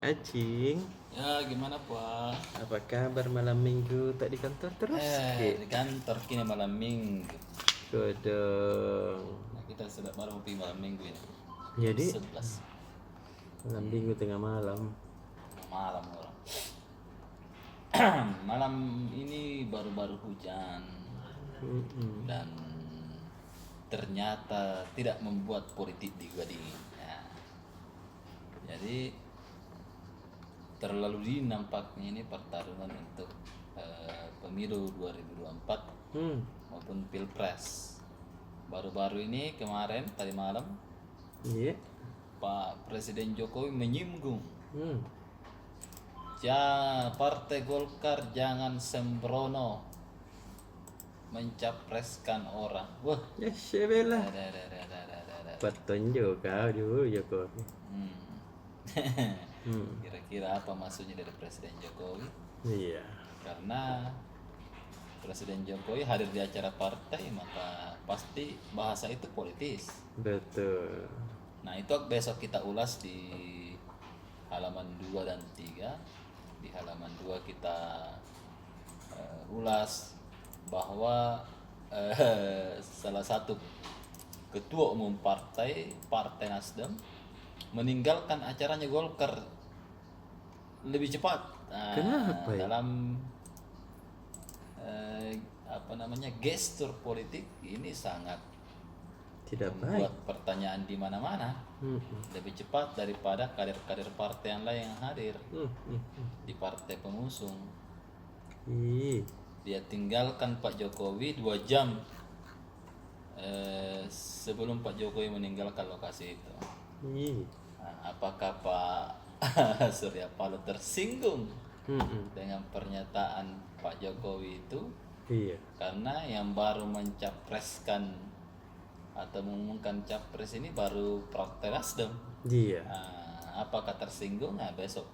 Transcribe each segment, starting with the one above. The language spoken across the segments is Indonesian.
Acing, Ya gimana Pak? apa kabar malam minggu? Tak di kantor terus? Di kantor kini malam minggu. Kodong. Nah, kita sudah baru pergi malam minggu ini. Jadi 11 malam minggu tengah malam. malam orang. Malam ini baru-baru hujan Mm-mm. dan ternyata tidak membuat politik juga dingin. Ya. Jadi terlalu dingin nampaknya ini pertarungan untuk pemilu 2024 Hmm. maupun pilpres. Baru-baru ini kemarin tadi malam Iya. Pak Presiden Jokowi menyinggung Hmm. Partai Golkar jangan sembrono mencapreskan orang. Wah, Ya syabela. da. Petunjuk kau dulu Jokowi. Kira-kira apa maksudnya dari Presiden Jokowi? Iya. Karena Presiden Jokowi hadir di acara partai maka pasti bahasa itu politis. Betul. Nah itu besok kita ulas di halaman 2 dan 3. Di halaman 2 kita ulas bahwa salah satu ketua umum Partai Nasdem meninggalkan acaranya Golkar lebih cepat. Nah, Kenapa ya? dalam gestur politik ini sangat Tidak baik. membuat pertanyaan di mana-mana. Hmm. Lebih cepat daripada kader-kader partai yang lain yang hadir Hmm. di partai pengusung. Ih. Dia tinggalkan Pak Jokowi 2 jam sebelum Pak Jokowi meninggalkan lokasi itu. Ih. Nah, apakah Pak Surya Paloh tersinggung dengan pernyataan Pak Jokowi itu? Iya. Karena yang baru mencapreskan atau mengumumkan capres ini baru Partai Nasdem. Iya. Nah, apakah tersinggung? Nah, besok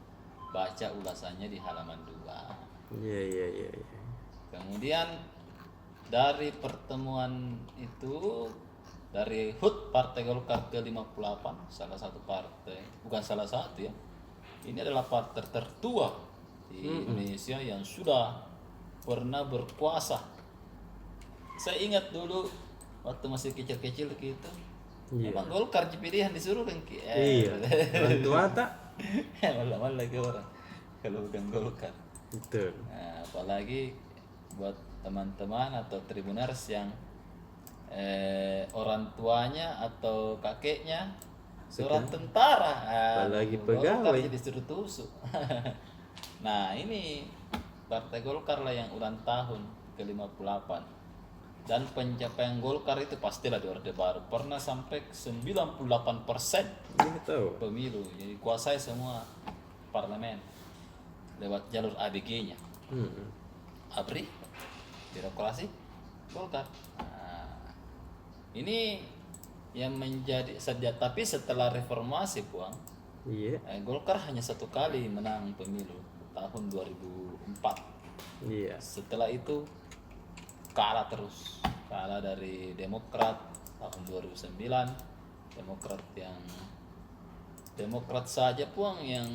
baca ulasannya di halaman 2. Iya. Kemudian dari pertemuan itu, dari HUT Partai Golkar ke-58, salah satu partai, bukan salah satu ya, ini adalah partai tertua di Indonesia yang sudah pernah berkuasa. Saya ingat dulu waktu masih kecil-kecil gitu, emang Golkar pilihan disuruh kan? Iya. Orang tua tak? Malah lagi orang kalau bukan Golkar. Betul. Nah, apalagi buat teman-teman atau tribuners yang orang tuanya atau kakeknya seorang tentara, Apalagi Golkar pegawai. jadi disuruh tusuk. Nah ini Partai Golkar lah yang ulang tahun ke-58 dan pencapaian Golkar itu pastilah di Orde Baru pernah sampai 98% Ini tahu. pemilu, jadi kuasai semua parlemen lewat jalur ABG-nya. ABRI, birokrasi Golkar. Nah, ini yang menjadi tapi setelah reformasi Puang, Iya. Golkar hanya 1 kali menang pemilu tahun 2004. Iya. Setelah itu kalah terus, kalah dari Demokrat tahun 2009. Demokrat saja Puang yang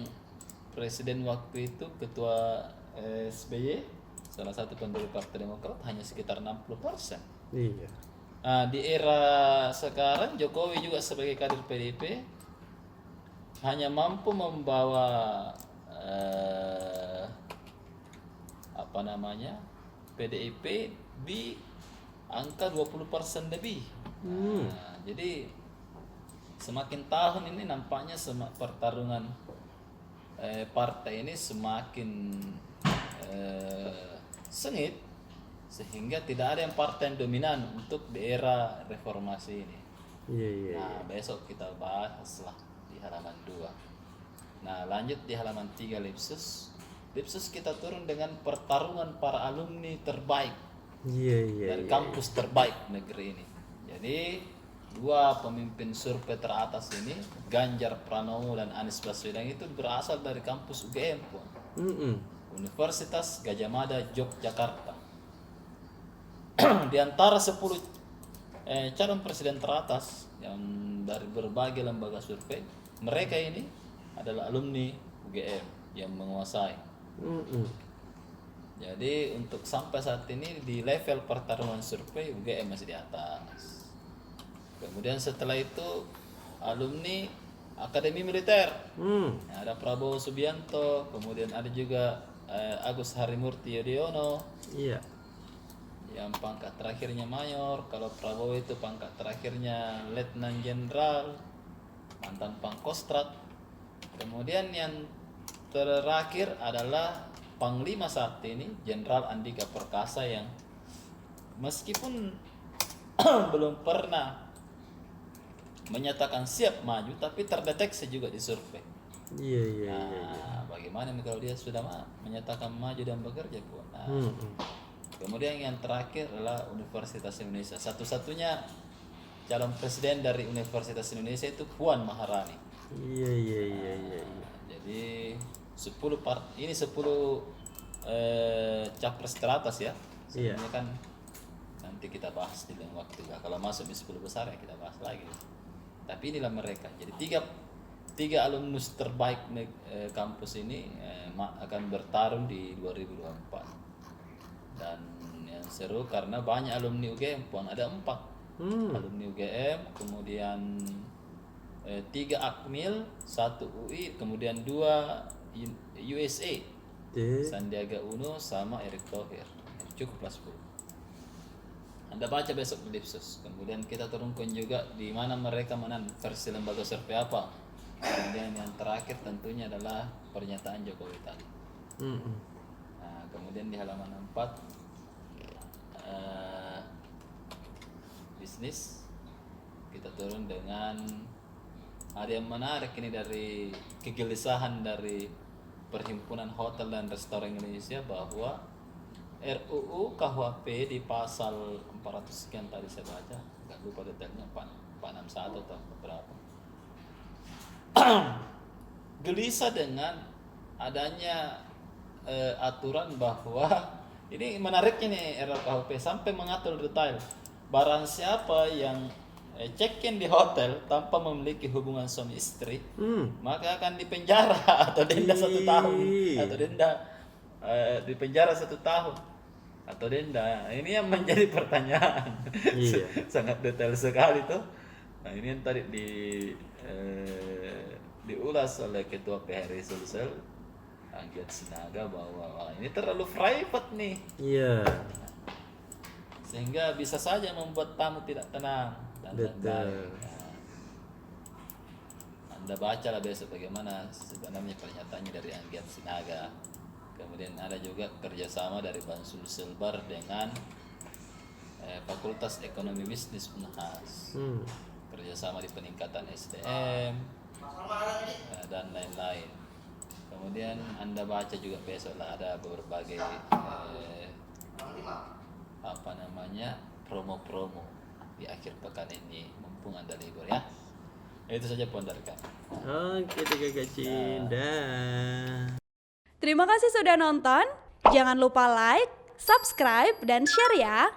presiden waktu itu ketua SBY, salah satu pendiri Partai Demokrat, hanya sekitar 60%. Iya. Nah, di era sekarang Jokowi juga sebagai kader PDIP hanya mampu membawa PDIP di angka 20% lebih. Nah, jadi semakin tahun ini nampaknya pertarungan partai ini semakin sengit, sehingga tidak ada yang partai yang dominan untuk di era reformasi ini. Iya. Nah, besok kita bahaslah di halaman 2. Nah, lanjut di halaman 3 Lipsus. Lipsus kita turun dengan pertarungan para alumni terbaik Iya. dari kampus terbaik negeri ini. Jadi 2 pemimpin survei teratas ini, Ganjar Pranowo dan Anies Baswedan, itu berasal dari kampus UGM, Universitas Gadjah Mada Yogyakarta. Di antara 10 calon presiden teratas yang dari berbagai lembaga survei, mereka ini adalah alumni UGM yang menguasai. Jadi untuk sampai saat ini di level pertarungan survei UGM masih di atas. Kemudian setelah itu alumni Akademi Militer. Ada Prabowo Subianto, kemudian ada juga Agus Harimurti Yudhoyono. Iya. Yang pangkat terakhirnya mayor, kalau Prabowo itu pangkat terakhirnya Letnan Jenderal, mantan Pangkostrat. Kemudian yang terakhir adalah Panglima saat ini Jenderal Andika Perkasa yang meskipun belum pernah menyatakan siap maju tapi terdeteksi juga di survei. Iya. Bagaimana kalau dia sudah menyatakan maju dan bekerja, Bu? Kemudian yang terakhir adalah Universitas Indonesia. Satu-satunya calon presiden dari Universitas Indonesia itu Puan Maharani. Iya. Jadi 10 capres teratas ya. Sebenarnya kan nanti kita bahas di lain waktu ya. Kalau masuk di 10 besar ya kita bahas lagi. Tapi inilah mereka. Jadi tiga alumnus terbaik kampus ini akan bertarung di 2024. Dan yang seru karena banyak alumni UGM, Puan ada 4 alumni UGM, kemudian 3 Akmil, 1 UI, kemudian 2 USA, Sandiaga Uno sama Erick Thohir. Cukuplah 10. Anda baca besok di Lipsus. Kemudian kita turunkan juga di mana mereka menang versi lembaga survei apa. Kemudian yang terakhir tentunya adalah pernyataan Jokowi tadi. Nah, kemudian di halaman 4 bisnis kita turun dengan ada yang menarik ini dari kegelisahan dari Perhimpunan Hotel dan Restoran Indonesia bahwa RUU KUHP di pasal 400 sekian tadi saya baca, nggak lupa detailnya 461 atau berapa, gelisah dengan adanya aturan bahwa ini menariknya nih RUU KUHP sampai mengatur detail barang siapa yang check-in di hotel tanpa memiliki hubungan suami istri maka akan dipenjara atau denda 1 tahun atau denda dipenjara 1 tahun atau denda. Ini yang menjadi pertanyaan. Sangat detail sekali tuh. Nah ini yang tadi diulas oleh Ketua PHRI Sulsel Anggiat Sinaga bahwa ini terlalu private nih. Iya. Sehingga bisa saja membuat tamu tidak tenang dan lain-lain. Anda bacalah besok bagaimana sebenarnya pernyataannya dari Anggiat Sinaga. Kemudian ada juga kerjasama dari Bansul Selbar dengan Fakultas Ekonomi Bisnis Unhas. Kerjasama di peningkatan SDM dan lain-lain. Kemudian Anda baca juga besok lah ada berbagai promo-promo di akhir pekan ini mumpung Anda libur ya. Itu saja Pondarka. Oke, Kakak Cinda. Terima kasih sudah nonton. Jangan lupa like, subscribe, dan share ya.